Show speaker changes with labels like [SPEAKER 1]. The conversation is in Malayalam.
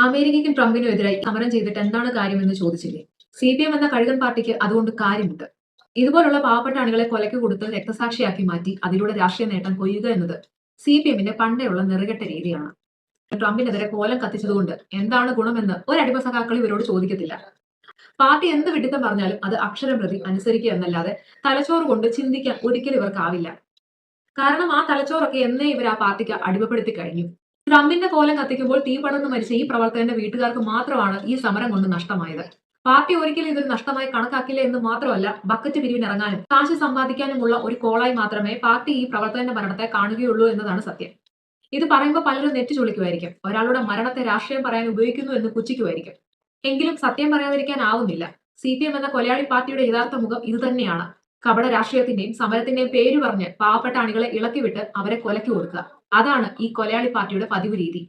[SPEAKER 1] അമേരിക്കയ്ക്കും ട്രംപിനും എതിരായി സമരം ചെയ്തിട്ട് എന്താണ് കാര്യമെന്ന് ചോദിച്ചില്ലേ? സിപിഎം എന്ന കഴുകൻ പാർട്ടിക്ക് അതുകൊണ്ട് കാര്യമുണ്ട്. ഇതുപോലുള്ള പാവപ്പെട്ട അണികളെ കൊലയ്ക്ക് കൊടുത്ത് രക്തസാക്ഷിയാക്കി മാറ്റി അതിലൂടെ രാഷ്ട്രീയ നേട്ടം കൊയ്യുക എന്നത് സിപിഎമ്മിന്റെ പണ്ടേയുള്ള നെറുകെട്ട രീതിയാണ്. ട്രംപിനെതിരെ കോലം കത്തിച്ചതുകൊണ്ട് എന്താണ് ഗുണമെന്ന് ഒരു അടിമ സഖാക്കൾ ഇവരോട് ചോദിക്കത്തില്ല. പാർട്ടി എന്ത് വിഡിത്തം പറഞ്ഞാലും അത് അക്ഷരം പ്രതി അനുസരിക്കുക എന്നല്ലാതെ തലച്ചോറ് കൊണ്ട് ചിന്തിക്കാൻ ഒരിക്കലും ഇവർക്കാവില്ല. കാരണം ആ തലച്ചോറൊക്കെ എന്നേ ഇവർ ആ പാർട്ടിക്ക് അടിമപ്പെടുത്തി കഴിഞ്ഞു. ട്രംപിന്റെ കോലം കത്തിക്കുമ്പോൾ തീ പടർന്ന് മരിച്ച ഈ പ്രവർത്തകന്റെ വീട്ടുകാർക്ക് മാത്രമാണ് ഈ സമരം കൊണ്ട് നഷ്ടമായത്. പാർട്ടി ഒരിക്കലും ഇതൊരു നഷ്ടമായി കണക്കാക്കില്ല എന്ന് മാത്രമല്ല, ബക്കറ്റ് പിരിവിനിറങ്ങാനും കാശ് സമ്പാദിക്കാനുമുള്ള ഒരു കോളായി മാത്രമേ പാർട്ടി ഈ പ്രവർത്തകന്റെ മരണത്തെ കാണുകയുള്ളൂ എന്നതാണ് സത്യം. ഇത് പറയുമ്പോൾ പലരും നെറ്റി ചുളിക്കുമായിരിക്കും. ഒരാളുടെ മരണത്തെ രാഷ്ട്രീയം പറയാൻ ഉപയോഗിക്കുന്നു എന്ന് പുച്ഛിക്കുമായിരിക്കും. എങ്കിലും സത്യം പറയാതിരിക്കാനാവുന്നില്ല. സിപിഎം എന്ന കൊലയാളി പാർട്ടിയുടെ യഥാർത്ഥ മുഖം ഇതുതന്നെയാണ്. കപട രാഷ്ട്രീയത്തിന്റെയും സമരത്തിന്റെയും പേര് പറഞ്ഞ് പാവപ്പെട്ട അണികളെ ഇളക്കിവിട്ട് അവരെ കൊലയ്ക്ക് കൊടുക്കുക. അതാണ് ഈ കൊലയാളി പാർട്ടിയുടെ പതിവ് രീതി.